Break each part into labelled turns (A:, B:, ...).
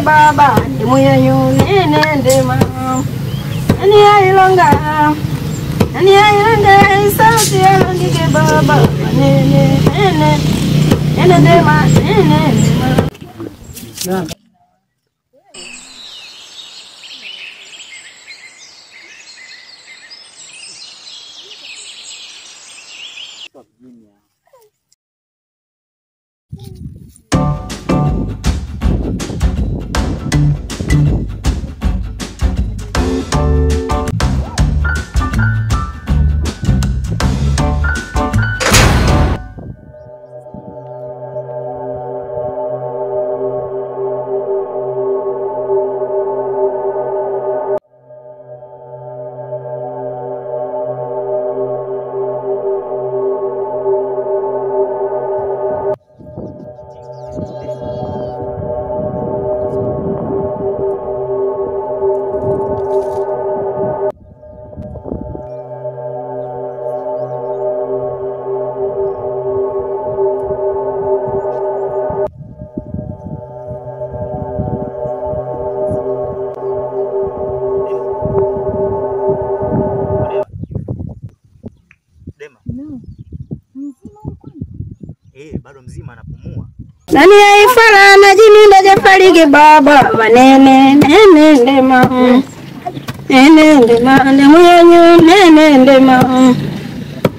A: baba ndimuyanyu nene ndema ani ailonga sauti yalongike baba nene ndema nene ndema.
B: Bado mzima anapumua.
A: Nani aifala na jiminda jafarige baba wanene ndema ndimuyanyu nene ndema.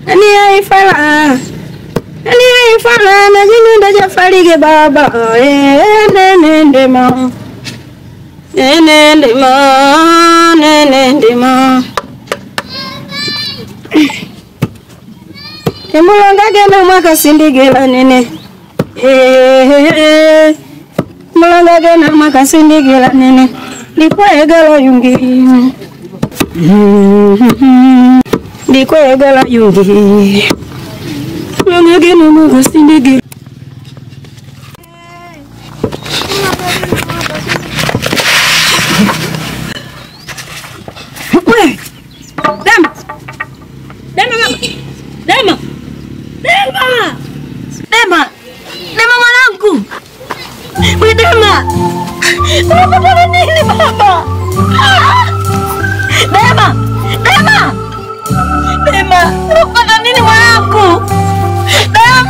A: Nani aifala na jiminda jafarige baba nene ndema Mulongage na mwaka sindigela nene mulongage na mwaka sindigela nene ndikwegala yungi mulongage na mwaka sindigela Dema mwanangu. Dema. Unapata nini baba? Dema. Unapata nini mwanangu? Dema.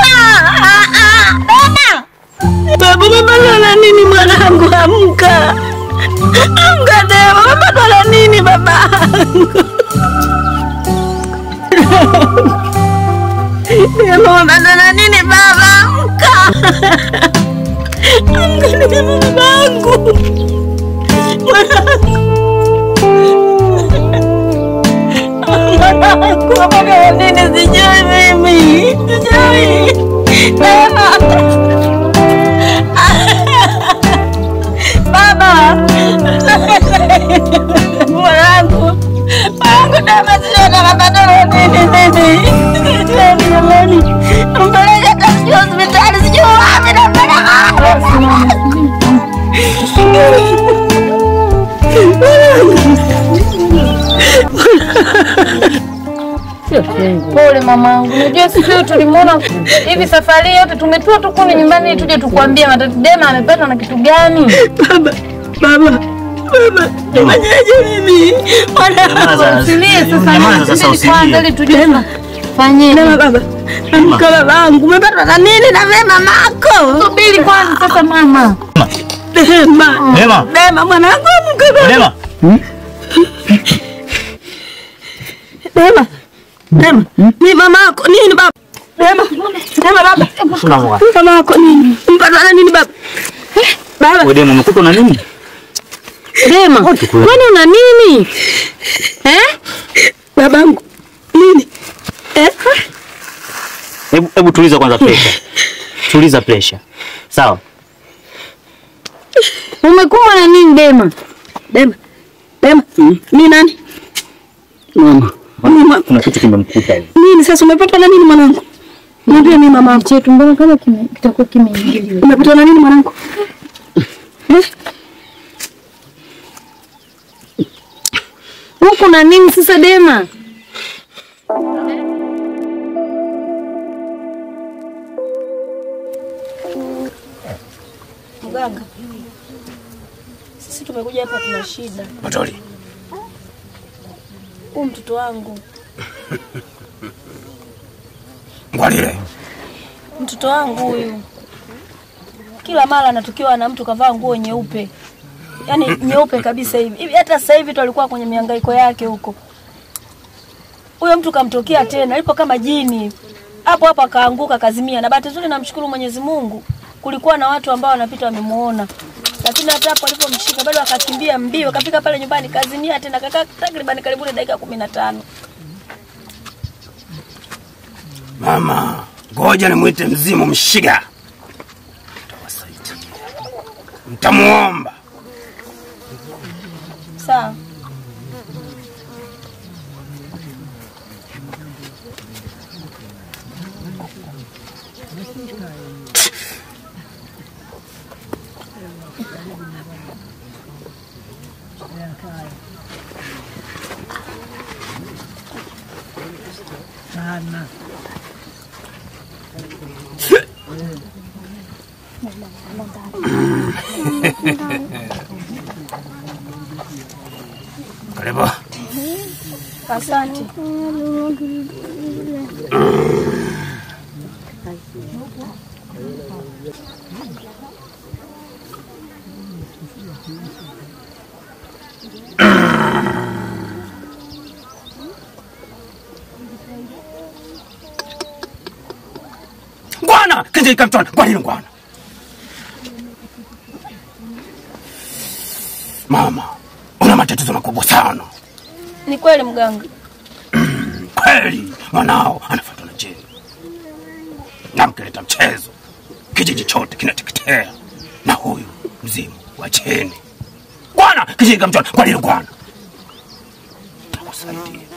A: Baba unapata nini mwanangu? Amka Dema. Unapata nini baba? Dema unapata nini baba? Amka babangu. Mwanangu apa nini sijui mimi. Sijui. Baba. Mwanangu. Dema sijui nakapata nini. Jamani. Mpeleke kazi hospitali sijui wapi na Pole mamangu. Unajua sisi tulimwona hivi safari yote tumetua tu kuni nyumbani tuje tukwambia matatizo Dema amepata na kitu gani? Baba. Nifanyaje mimi? Usilie sasa kwanza ili tujue fanye. Baba. Amka babangu. Umepata na nini na wewe mamako? Subiri kwanza sasa mama. Dema mwanangu amka. Dema. Ni mamako nini baba? Dema baba. Mamako nini? Mpata na nini baba? Baba.
B: Wewe Dema umekuta na nini?
A: Dema. Kwani una nini? Babangu. Nini?
B: Hebu tuliza kwanza pressure. Tuliza pressure. Sawa.
A: Umekuwa na nini Dema? Ni nani? Mama.
B: Kuna kitu kimemkuta hivi.
A: Nini sasa umepata na nini mwanangu? Niambie mimi mama chetu mbona kama kitakuwa kimeingilia. Umepata na nini mwanangu? Huko na nini sasa Dema? Mganga. hapa tuna shida.
C: Batoli.
A: Mtoto wangu.
C: Ngwalile.
A: Mtoto wangu huyu. Kila mara anatukiwa na mtu kavaa nguo nyeupe. Yaani nyeupe kabisa hivi. Hata sasa hivi tu alikuwa kwenye mihangaiko yake huko. Huyo mtu kamtokea tena, alipo kama jini. Hapo akaanguka kazimia. Na bahati nzuri namshukuru Mwenyezi Mungu. Kulikuwa na watu ambao wanapita wamemuona. Lakini hata hapo alipomshika bado akakimbia mbio, akafika pale nyumbani kazimia tena kaka takriban karibu dakika 15.
C: Mama, ngoja nimuite mzimu Mshiga. Tawasaidia. Mtamuomba.
A: Sawa.
D: Sana.
C: Karibu.
A: Asante.
C: Ngwana, kinje ikamtona. Ngwalile ngwana. Mama, una matatizo makubwa sana.
A: Ni kweli mganga.
C: Kweli, mwanao anafuatwa na jini. Na mkileta mchezo, kijiji chote kinateketea. Na huyu mzimu wa jini. Ngwana, kinje ikamtona. Ngwalile ngwana. Nitakusaidia.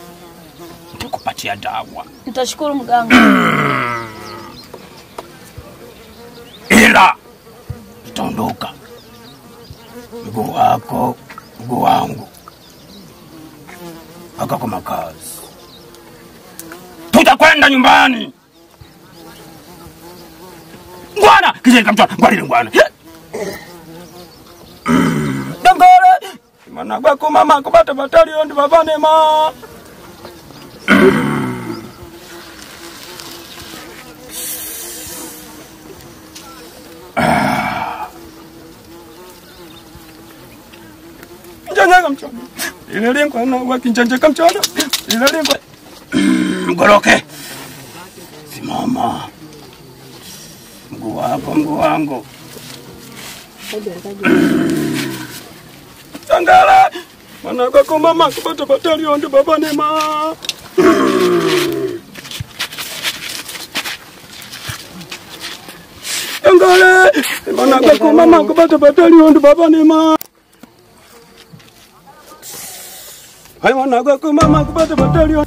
C: Nitakupatia dawa.
A: Nitashukuru mganga.
C: Ila tutaondoka. Mguu wako, mguu wangu. Haka kwa makazi. Tutakwenda nyumbani. Ngwana, kije kamtona. Ngwalile ngwana. Dangole. Mana bako mama kubata batalio ndi babane ma. Kinjanja kamchona. Ile lingwa na wa kinjanja kamchona. Ile lingwa. Mgoroke. Simama. Mguu wako, mguu wangu. Tangala. Mana bako mama kubata batalio ndi babane ma. Tangala. Mana bako mama kubata batalio ndi babane ma. Hai mana bako mama kubata batalio.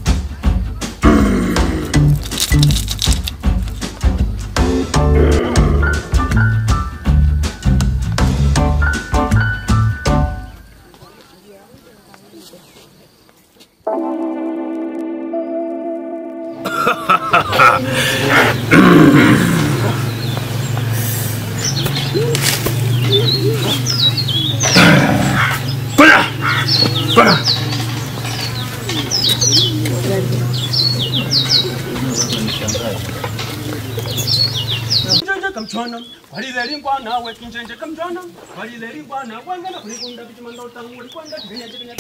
C: Kuna! Kuna! Kinjanja kamchona, walile lingwa nawe kinjanja kamchona, walile lingwa na wangana kulikunda bichimanda utangu walikwenda kigenya.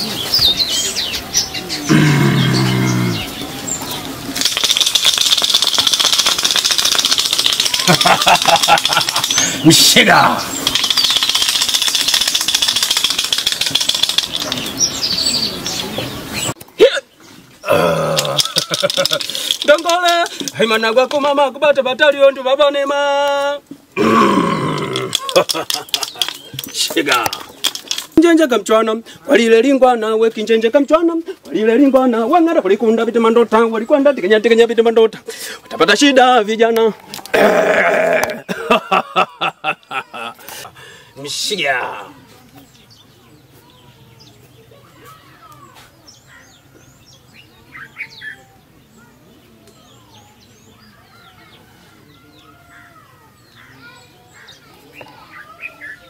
C: Mshiga. Dangole, hai mana gwako mama kubata batalio ndi babane ma. Shiga. Kinjanja kamchwana, walile lingwa nawe kinjanja kamchwana, walile lingwa na wangara kulikunda bitu mandota, walikwenda tikenya bitu mandota. Utapata shida vijana. Mshiga.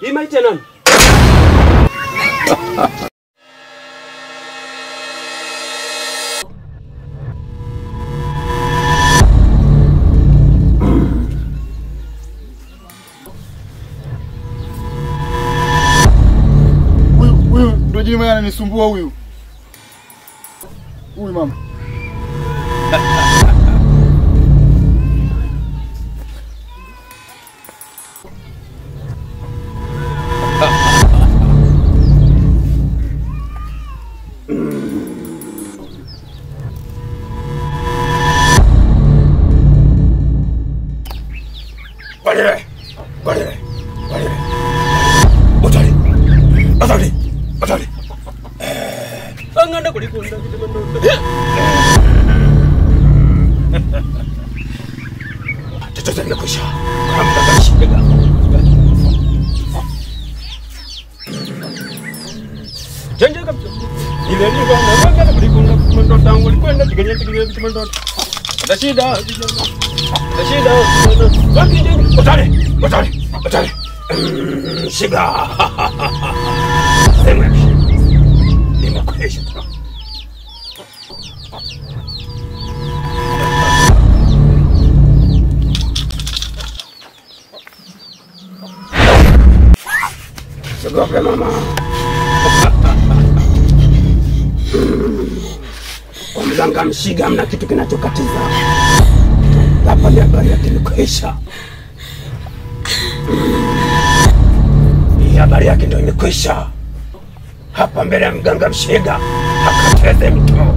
C: Imaite nani?
D: Shemeji mwenye ananisumbua huyu. Huyu mama.
C: Anganda kulikunda kitemandondo. Tatoza nimekwisha. Kamda kashika. Janja kabisa. Ile ni bana anganda kulikunda kitemandondo tangu likwenda tiganya kitemandondo. Ada shida. Baki ndio. Utale. Shiga. Sema. Nimekwisha. Sogope mama. Kwa mganga Mshiga mna kitu kinachokatiza. Hapa ni habari yake imekwisha. Hii habari yake ndio imekwisha. Hapa mbele ya mganga Mshiga akateze mtu.